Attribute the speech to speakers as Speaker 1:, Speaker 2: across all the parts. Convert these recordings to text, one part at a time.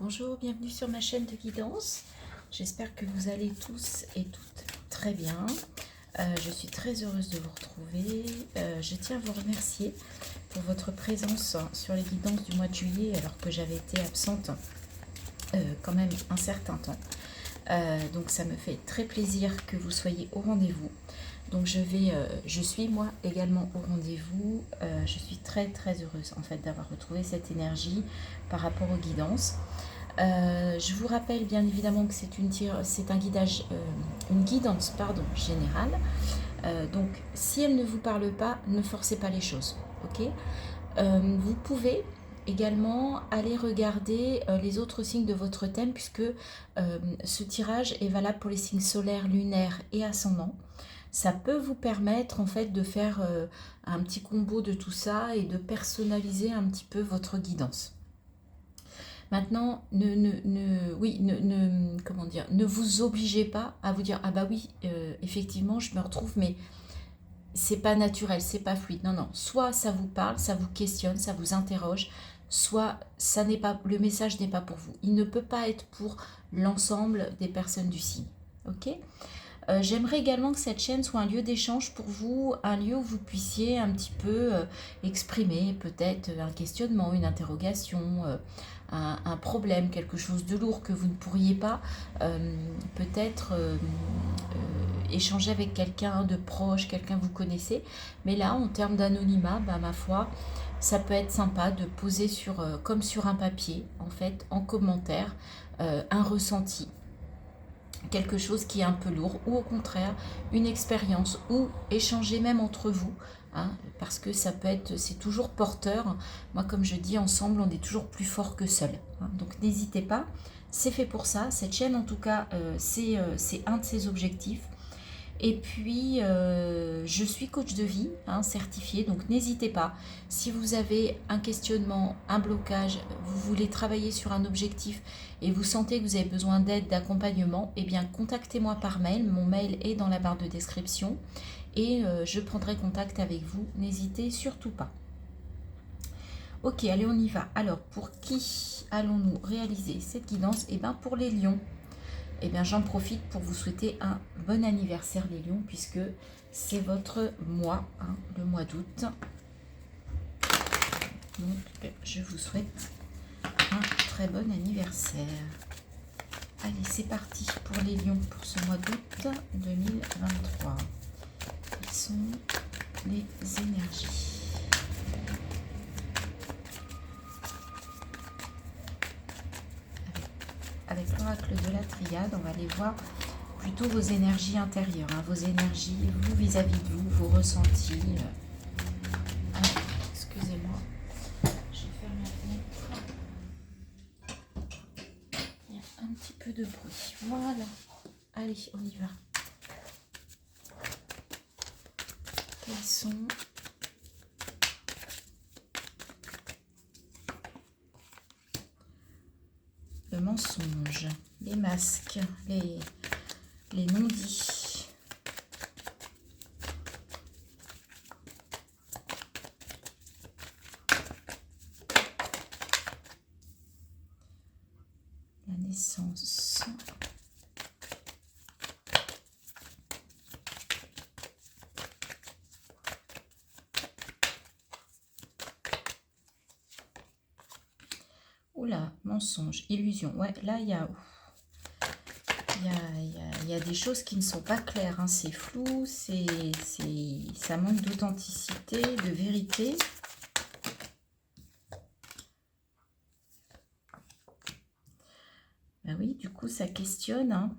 Speaker 1: Bonjour, bienvenue sur ma chaîne de guidance. J'espère que vous allez tous et toutes très bien. Je suis très heureuse de vous retrouver. Je tiens à vous remercier pour votre présence sur les guidances du mois de juillet alors que j'avais été absente quand même un certain temps. Donc ça me fait très plaisir que vous soyez au rendez-vous. Donc je suis moi également au rendez-vous. Je suis très heureuse en fait d'avoir retrouvé cette énergie par rapport aux guidances. Je vous rappelle bien évidemment que c'est un guidage, une guidance générale. Donc si elle ne vous parle pas, ne forcez pas les choses, ok. Vous pouvez également aller regarder les autres signes de votre thème puisque ce tirage est valable pour les signes solaires, lunaires et ascendants. Ça peut vous permettre en fait de faire un petit combo de tout ça et de personnaliser un petit peu votre guidance. Maintenant, ne vous obligez pas à vous dire ah bah oui, effectivement, je me retrouve, mais c'est pas naturel, c'est pas fluide. Non, non. Soit ça vous parle, ça vous questionne, ça vous interroge, soit ça n'est pas, le message n'est pas pour vous. Il ne peut pas être pour l'ensemble des personnes du signe. Ok ? J'aimerais également que cette chaîne soit un lieu d'échange pour vous, un lieu où vous puissiez un petit peu exprimer peut-être un questionnement, une interrogation, un problème, quelque chose de lourd que vous ne pourriez pas peut-être échanger avec quelqu'un de proche, quelqu'un que vous connaissez. Mais là, en termes d'anonymat, ma foi, ça peut être sympa de poser comme sur un papier, en fait, en commentaire, un ressenti. Quelque chose qui est un peu lourd ou au contraire une expérience ou échanger même entre vous, hein, parce que ça peut être, c'est toujours porteur. Moi comme je dis, ensemble on est toujours plus fort que seul, hein. Donc n'hésitez pas, c'est fait pour ça. Cette chaîne en tout cas c'est un de ses objectifs. Et puis, je suis coach de vie, hein, certifiée, donc n'hésitez pas. Si vous avez un questionnement, un blocage, vous voulez travailler sur un objectif et vous sentez que vous avez besoin d'aide, d'accompagnement, eh bien, contactez-moi par mail. Mon mail est dans la barre de description et je prendrai contact avec vous. N'hésitez surtout pas. Ok, allez, on y va. Alors, pour qui allons-nous réaliser cette guidance? Eh bien, pour les lions. Eh bien, j'en profite pour vous souhaiter un bon anniversaire les lions, puisque c'est votre mois, hein, le mois d'août. Donc, je vous souhaite un très bon anniversaire. Allez, c'est parti pour les lions pour ce mois d'août 2023. Quelles sont les énergies? Avec l'oracle de la triade, on va aller voir plutôt vos énergies intérieures, hein, vos énergies, vous vis-à-vis de vous, vos ressentis. Excusez-moi, je vais faire ma fenêtre. Il y a un petit peu de bruit. Voilà. Allez, on y va. Quels sont le mensonge, les masques, les non-dits, la naissance, oula, mensonge, illusion. Ouais, là il y a des choses qui ne sont pas claires, hein. C'est flou, ça manque d'authenticité, de vérité. Ben oui, du coup, ça questionne, hein.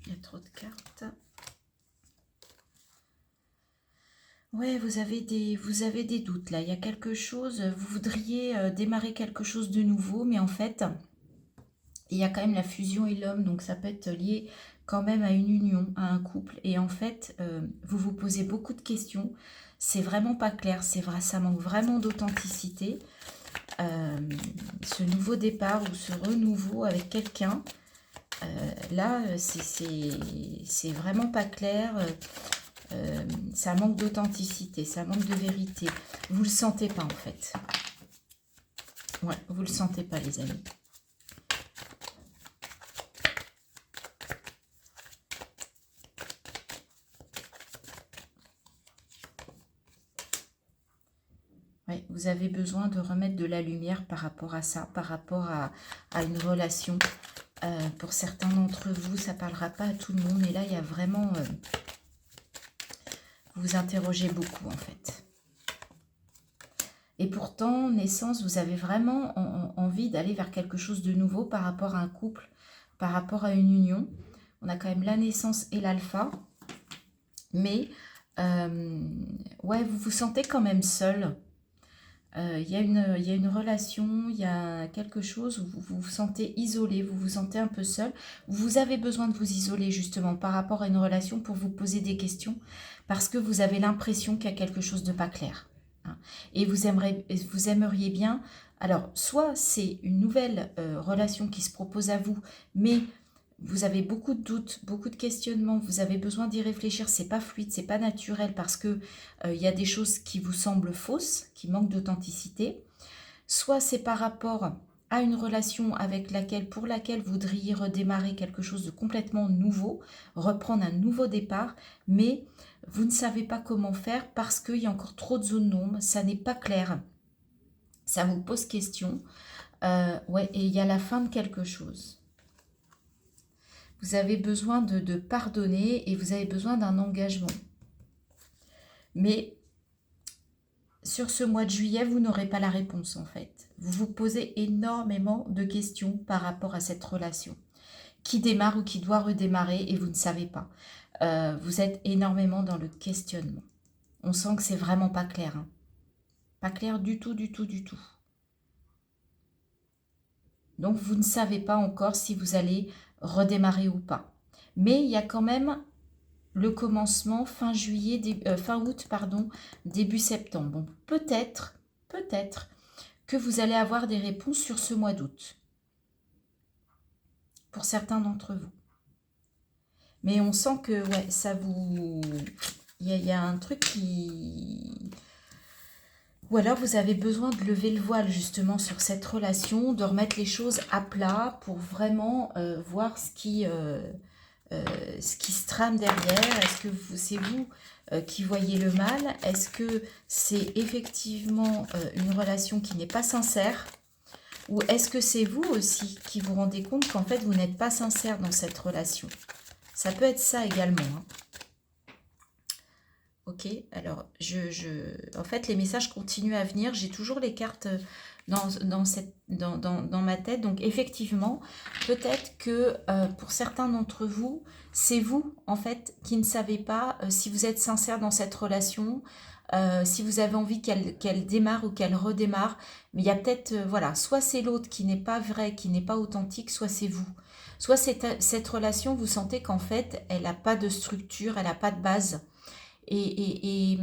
Speaker 1: Il y a trop de cartes. Ouais, vous avez des doutes là. Il y a quelque chose, vous voudriez démarrer quelque chose de nouveau, mais en fait, il y a quand même la fusion et l'homme, donc ça peut être lié quand même à une union, à un couple. Et en fait, vous vous posez beaucoup de questions. C'est vraiment pas clair, c'est vrai, ça manque vraiment d'authenticité. Ce nouveau départ ou ce renouveau avec quelqu'un, Là, c'est vraiment pas clair. Ça manque d'authenticité, ça manque de vérité. Vous le sentez pas en fait. Ouais, vous le sentez pas les amis. Ouais, vous avez besoin de remettre de la lumière par rapport à ça, par rapport à une relation. Pour certains d'entre vous, ça ne parlera pas à tout le monde. Et là, il y a vraiment... vous vous interrogez beaucoup, en fait. Et pourtant, naissance, vous avez vraiment envie d'aller vers quelque chose de nouveau par rapport à un couple, par rapport à une union. On a quand même la naissance et l'alpha. Mais, ouais, vous vous sentez quand même seul. Il y a une relation, il y a quelque chose où vous vous sentez isolé, vous vous sentez un peu seul. Vous avez besoin de vous isoler justement par rapport à une relation pour vous poser des questions parce que vous avez l'impression qu'il y a quelque chose de pas clair. Hein. Et vous aimeriez bien... Alors, soit c'est une nouvelle relation qui se propose à vous, mais... vous avez beaucoup de doutes, beaucoup de questionnements, vous avez besoin d'y réfléchir, c'est pas fluide, c'est pas naturel parce que il y a des choses qui vous semblent fausses, qui manquent d'authenticité. Soit c'est par rapport à une relation pour laquelle vous voudriez redémarrer quelque chose de complètement nouveau, reprendre un nouveau départ, mais vous ne savez pas comment faire parce qu'il y a encore trop de zones d'ombre, ça n'est pas clair, ça vous pose question. Ouais, et il y a la fin de quelque chose. Vous avez besoin de pardonner et vous avez besoin d'un engagement. Mais sur ce mois de juillet, vous n'aurez pas la réponse en fait. Vous vous posez énormément de questions par rapport à cette relation. Qui démarre ou qui doit redémarrer et vous ne savez pas. Vous êtes énormément dans le questionnement. On sent que c'est vraiment pas clair. Hein. Pas clair du tout, du tout, du tout. Donc vous ne savez pas encore si vous allez redémarrer ou pas. Mais il y a quand même le commencement fin août, pardon, début septembre. Bon, peut-être que vous allez avoir des réponses sur ce mois d'août. Pour certains d'entre vous. Mais on sent que, ouais, ça vous... Il y a un truc qui... Ou alors vous avez besoin de lever le voile justement sur cette relation, de remettre les choses à plat pour vraiment voir ce qui se trame derrière. Est-ce que c'est vous qui voyez le mal? Est-ce que c'est effectivement une relation qui n'est pas sincère? Ou est-ce que c'est vous aussi qui vous rendez compte qu'en fait vous n'êtes pas sincère dans cette relation? Ça peut être ça également. Hein. Ok, alors en fait les messages continuent à venir, j'ai toujours les cartes dans ma tête, donc effectivement peut-être que pour certains d'entre vous, c'est vous en fait qui ne savez pas si vous êtes sincère dans cette relation, si vous avez envie qu'elle démarre ou qu'elle redémarre, mais il y a peut-être, voilà, soit c'est l'autre qui n'est pas vrai, qui n'est pas authentique, soit c'est vous. Soit cette relation, vous sentez qu'en fait elle n'a pas de structure, elle n'a pas de base. Et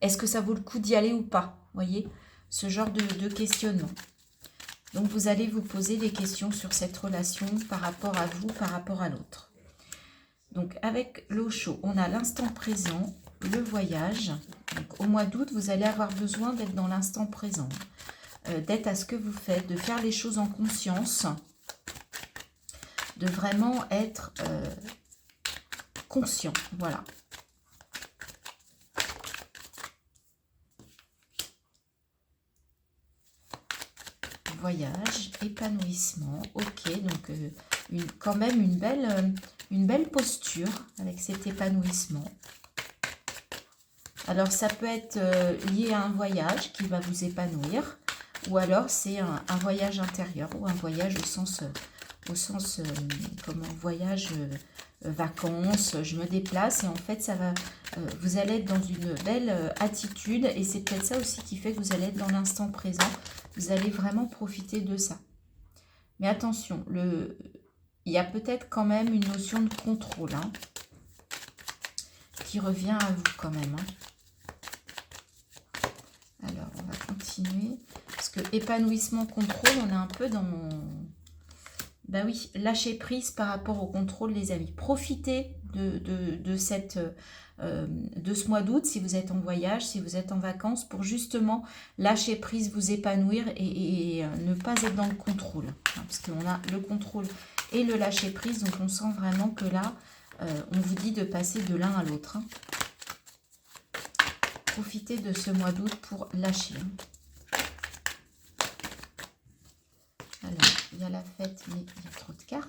Speaker 1: est-ce que ça vaut le coup d'y aller ou pas? Vous voyez, ce genre de questionnement. Donc, vous allez vous poser des questions sur cette relation par rapport à vous, par rapport à l'autre. Donc, avec l'eau chaude, on a l'instant présent, le voyage. Donc, au mois d'août, vous allez avoir besoin d'être dans l'instant présent, d'être à ce que vous faites, de faire les choses en conscience, de vraiment être conscient. Voilà. Voyage, épanouissement, ok, donc quand même une belle posture avec cet épanouissement. Alors ça peut être lié à un voyage qui va vous épanouir, ou alors c'est un voyage intérieur, ou un voyage au sens comment, voyage vacances, je me déplace, et en fait ça va, vous allez être dans une belle attitude, et c'est peut-être ça aussi qui fait que vous allez être dans l'instant présent. Vous allez vraiment profiter de ça. Mais attention, il y a peut-être quand même une notion de contrôle hein, qui revient à vous quand même. Hein. Alors, on va continuer. Parce que épanouissement, contrôle, on est un peu bah oui, lâcher prise par rapport au contrôle, les amis. Profitez de ce mois d'août, si vous êtes en voyage, si vous êtes en vacances, pour justement lâcher prise, vous épanouir et ne pas être dans le contrôle. Hein, parce qu'on a le contrôle et le lâcher prise, donc on sent vraiment que là, on vous dit de passer de l'un à l'autre. Hein. Profitez de ce mois d'août pour lâcher. Hein. Alors, il y a la fête, mais il y a trop de cartes.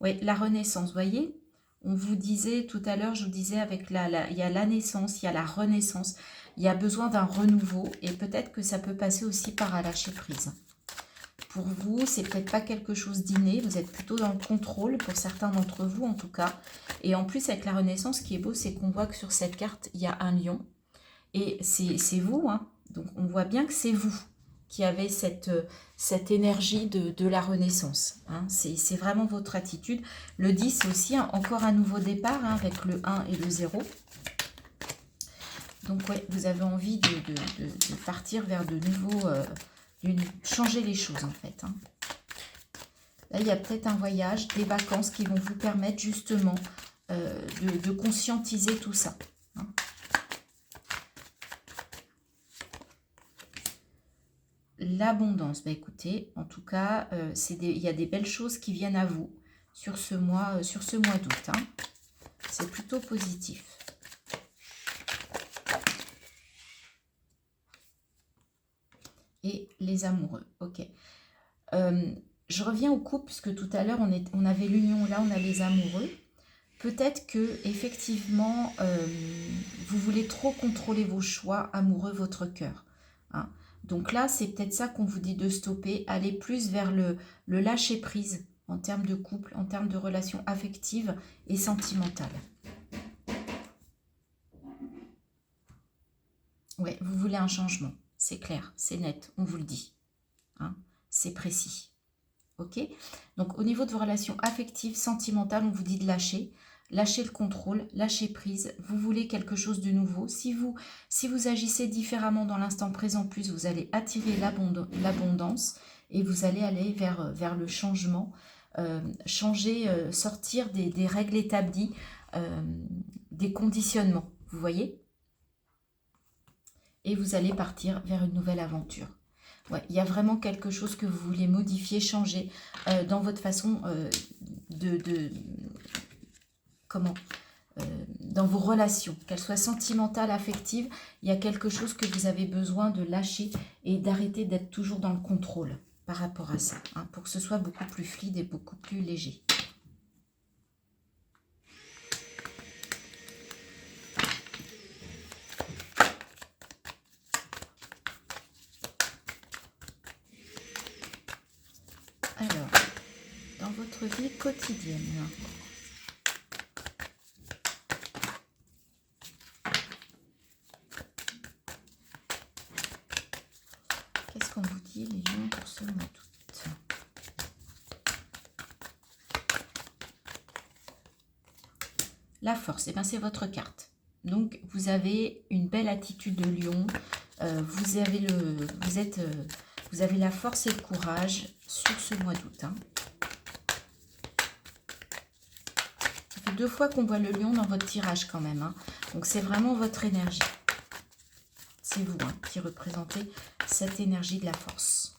Speaker 1: Oui, la renaissance, vous voyez, on vous disait tout à l'heure, je vous disais, avec il y a la naissance, il y a la renaissance, il y a besoin d'un renouveau et peut-être que ça peut passer aussi par un lâcher prise. Pour vous, c'est peut-être pas quelque chose d'inné, vous êtes plutôt dans le contrôle, pour certains d'entre vous en tout cas. Et en plus, avec la renaissance, ce qui est beau, c'est qu'on voit que sur cette carte, il y a un lion. Et c'est vous, hein. Donc on voit bien que c'est vous qui avez cette énergie de la renaissance. Hein. C'est vraiment votre attitude. Le 10, c'est aussi encore un nouveau départ, hein, avec le 1 et le 0. Donc ouais, vous avez envie de partir vers de nouveaux... changer les choses en fait. Hein. Là, il y a peut-être un voyage, des vacances qui vont vous permettre justement de conscientiser tout ça. Hein. L'abondance, bah écoutez, en tout cas, il y a des belles choses qui viennent à vous sur ce mois d'août. Hein. C'est plutôt positif. Et les amoureux, ok. Je reviens au couple, puisque tout à l'heure, on avait l'union, là, on a les amoureux. Peut-être que effectivement, vous voulez trop contrôler vos choix amoureux, votre cœur. Hein. Donc là, c'est peut-être ça qu'on vous dit de stopper, aller plus vers le lâcher-prise en termes de couple, en termes de relations affectives et sentimentales. Ouais, vous voulez un changement, c'est clair, c'est net, on vous le dit. Hein, c'est précis. Ok? Donc au niveau de vos relations affectives, sentimentales, on vous dit de lâcher. Lâchez le contrôle, lâchez prise. Vous voulez quelque chose de nouveau. Si vous agissez différemment dans l'instant présent plus, vous allez attirer l'abondance et vous allez aller vers le changement. Changer, sortir des règles établies, des conditionnements. Vous voyez? Et vous allez partir vers une nouvelle aventure. Ouais, il y a vraiment quelque chose que vous voulez modifier, changer dans votre façon dans vos relations, qu'elles soient sentimentales, affectives, il y a quelque chose que vous avez besoin de lâcher et d'arrêter d'être toujours dans le contrôle par rapport à ça, hein, pour que ce soit beaucoup plus fluide et beaucoup plus léger. Alors, dans votre vie quotidienne, qu'est-ce qu'on vous dit, les lions, pour ce mois d'août? La force, eh bien, c'est votre carte. Donc, vous avez une belle attitude de lion. Vous avez la force et le courage sur ce mois d'août. Hein. Ça fait 2 fois qu'on voit le lion dans votre tirage quand même. Hein. Donc, c'est vraiment votre énergie. C'est vous, hein, qui représentez cette énergie de la force.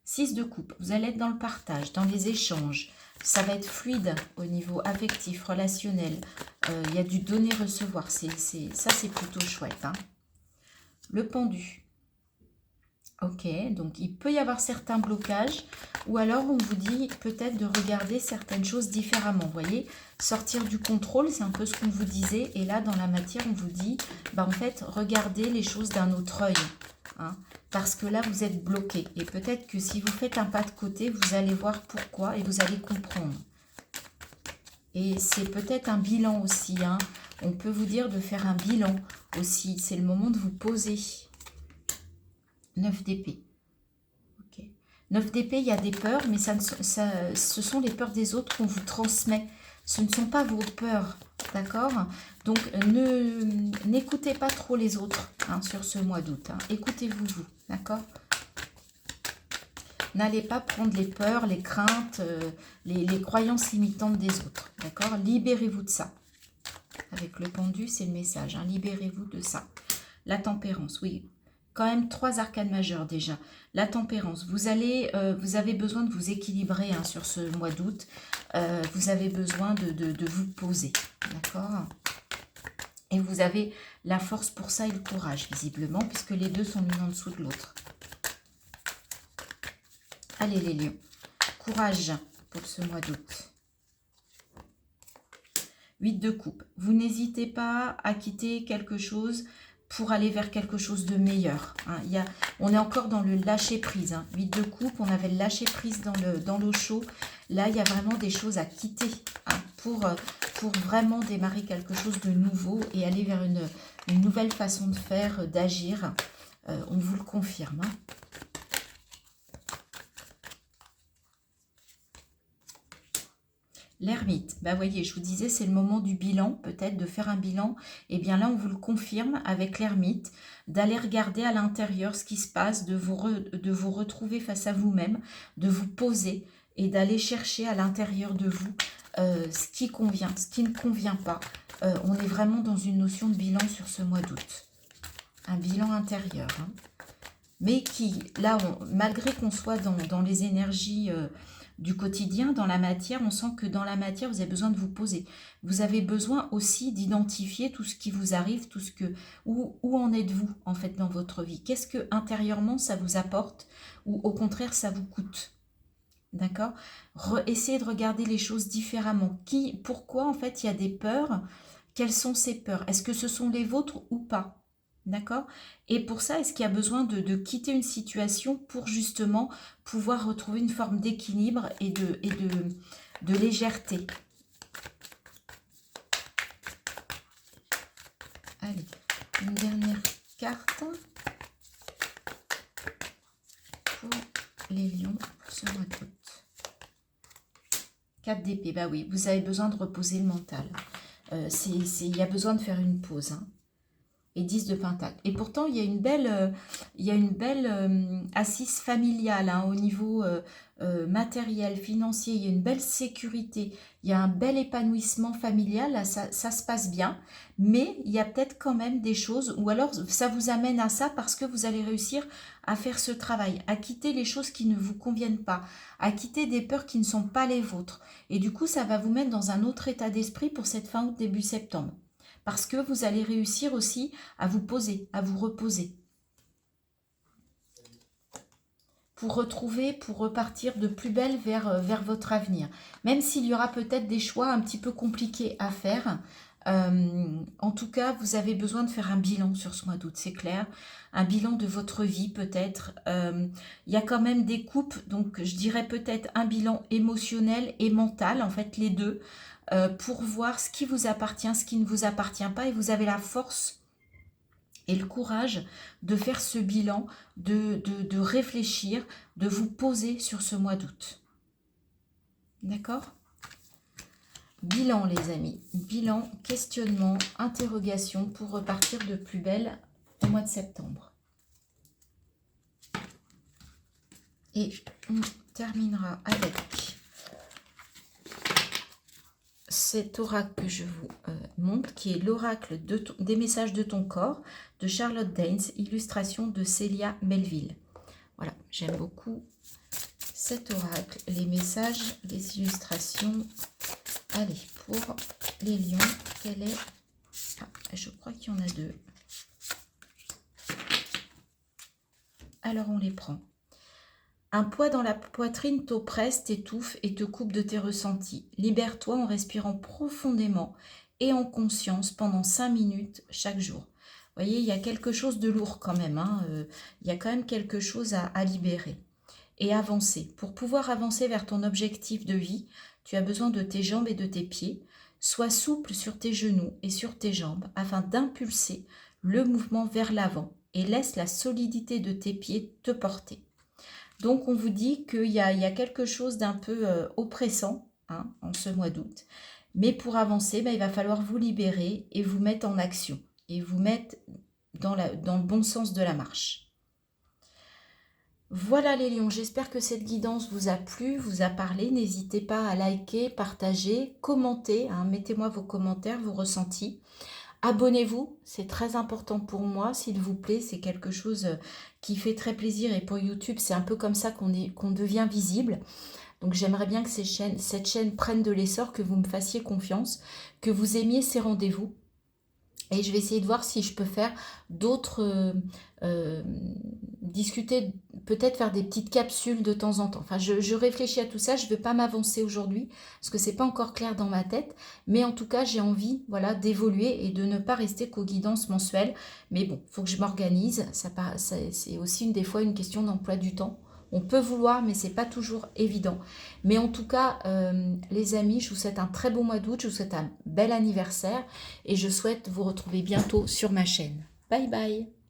Speaker 1: 6 de coupe. Vous allez être dans le partage, dans les échanges. Ça va être fluide au niveau affectif, relationnel. Il y a du donner-recevoir. Ça, c'est plutôt chouette. Hein. Le pendu. Ok, donc il peut y avoir certains blocages. Ou alors, on vous dit peut-être de regarder certaines choses différemment. Vous voyez, sortir du contrôle, c'est un peu ce qu'on vous disait. Et là, dans la matière, on vous dit, bah, en fait, regardez les choses d'un autre œil. Hein, parce que là, vous êtes bloqué. Et peut-être que si vous faites un pas de côté, vous allez voir pourquoi et vous allez comprendre. Et c'est peut-être un bilan aussi. Hein. On peut vous dire de faire un bilan aussi. C'est le moment de vous poser. 9 d'épée. Okay. 9 d'épée, il y a des peurs, mais ce sont les peurs des autres qu'on vous transmet. Ce ne sont pas vos peurs, d'accord? Donc, n'écoutez pas trop les autres hein, sur ce mois d'août. Hein. Écoutez-vous, vous, d'accord? N'allez pas prendre les peurs, les craintes, les croyances limitantes des autres, d'accord? Libérez-vous de ça. Avec le pendu, c'est le message, hein, libérez-vous de ça. La tempérance, oui. Quand même 3 arcanes majeures déjà. La tempérance, vous avez besoin de vous équilibrer hein, sur ce mois d'août. Vous avez besoin de vous poser, d'accord? Et vous avez la force pour ça et le courage, visiblement, puisque les deux sont l'une en dessous de l'autre. Allez les lions, courage pour ce mois d'août. 8 de coupe. Vous n'hésitez pas à quitter quelque chose pour aller vers quelque chose de meilleur. Hein. On est encore dans le lâcher-prise. Hein. 8 de coupe, on avait le lâcher-prise dans l'eau chaude. Là, il y a vraiment des choses à quitter hein, pour vraiment démarrer quelque chose de nouveau et aller vers une nouvelle façon de faire, d'agir. On vous le confirme. Hein. L'ermite, bah voyez, je vous disais, c'est le moment du bilan, peut-être de faire un bilan. Et bien là, on vous le confirme avec l'ermite, d'aller regarder à l'intérieur ce qui se passe, de vous retrouver face à vous-même, de vous poser et d'aller chercher à l'intérieur de vous ce qui convient, ce qui ne convient pas. On est vraiment dans une notion de bilan sur ce mois d'août. Un bilan intérieur. Hein. Mais qui, là, malgré qu'on soit dans les énergies... du quotidien, dans la matière, on sent que dans la matière, vous avez besoin de vous poser. Vous avez besoin aussi d'identifier tout ce qui vous arrive, tout ce que où en êtes-vous en fait dans votre vie. Qu'est-ce que intérieurement ça vous apporte ou au contraire ça vous coûte. D'accord? Essayez de regarder les choses différemment. Pourquoi en fait il y a des peurs? Quelles sont ces peurs? Est-ce que ce sont les vôtres ou pas? D'accord? Et pour ça, est-ce qu'il y a besoin de quitter une situation pour justement pouvoir retrouver une forme d'équilibre et de légèreté? Allez, une dernière carte pour les lions pour ce mois d'août. 4 d'épée, bah oui, vous avez besoin de reposer le mental. Il y a besoin de faire une pause, hein. Et 10 de pentacle. Et pourtant, il y a une belle assise familiale hein, au niveau matériel, financier. Il y a une belle sécurité. Il y a un bel épanouissement familial. Là, ça se passe bien. Mais il y a peut-être quand même des choses, ou alors ça vous amène à ça parce que vous allez réussir à faire ce travail, à quitter les choses qui ne vous conviennent pas, à quitter des peurs qui ne sont pas les vôtres. Et du coup, ça va vous mettre dans un autre état d'esprit pour cette fin août, début septembre. Parce que vous allez réussir aussi à vous poser, à vous reposer. Pour retrouver, pour repartir de plus belle vers votre avenir. Même s'il y aura peut-être des choix un petit peu compliqués à faire. En tout cas, vous avez besoin de faire un bilan sur ce mois d'août, c'est clair. Un bilan de votre vie peut-être. Il y a quand même des coupes, donc je dirais peut-être un bilan émotionnel et mental, en fait les deux. Pour voir ce qui vous appartient, ce qui ne vous appartient pas. Et vous avez la force et le courage de faire ce bilan, de réfléchir, de vous poser sur ce mois d'août. D'accord? Bilan, les amis. Bilan, questionnement, interrogation pour repartir de plus belle au mois de septembre. Et on terminera avec... cet oracle que je vous montre, qui est l'oracle des messages de ton corps, de Charlotte Daines, illustration de Célia Melville. Voilà, j'aime beaucoup cet oracle, les messages, les illustrations. Allez, pour les lions, quelle est... Ah, je crois qu'il y en a 2. Alors, on les prend. Un poids dans la poitrine t'oppresse, t'étouffe et te coupe de tes ressentis. Libère-toi en respirant profondément et en conscience pendant 5 minutes chaque jour. Vous voyez, il y a quelque chose de lourd quand même. Hein, il y a quand même quelque chose à libérer. Et avancer. Pour pouvoir avancer vers ton objectif de vie, tu as besoin de tes jambes et de tes pieds. Sois souple sur tes genoux et sur tes jambes afin d'impulser le mouvement vers l'avant et laisse la solidité de tes pieds te porter. Donc, on vous dit qu'il y a quelque chose d'un peu oppressant hein, en ce mois d'août. Mais pour avancer, il va falloir vous libérer et vous mettre en action. Et vous mettre dans le bon sens de la marche. Voilà les lions, j'espère que cette guidance vous a plu, vous a parlé. N'hésitez pas à liker, partager, commenter. Mettez-moi vos commentaires, vos ressentis. Abonnez-vous, c'est très important pour moi, s'il vous plaît. C'est quelque chose qui fait très plaisir. Et pour YouTube, c'est un peu comme ça qu'on devient visible. Donc j'aimerais bien que cette chaîne prenne de l'essor, que vous me fassiez confiance, que vous aimiez ces rendez-vous. Et je vais essayer de voir si je peux faire d'autres... discuter, peut-être faire des petites capsules de temps en temps. Enfin, je réfléchis à tout ça. Je ne veux pas m'avancer aujourd'hui parce que c'est pas encore clair dans ma tête. Mais en tout cas, j'ai envie, voilà, d'évoluer et de ne pas rester qu'aux guidances mensuelles. Mais bon, il faut que je m'organise. C'est aussi des fois une question d'emploi du temps. On peut vouloir, mais c'est pas toujours évident. Mais en tout cas, les amis, je vous souhaite un très beau mois d'août. Je vous souhaite un bel anniversaire et je souhaite vous retrouver bientôt sur ma chaîne. Bye bye!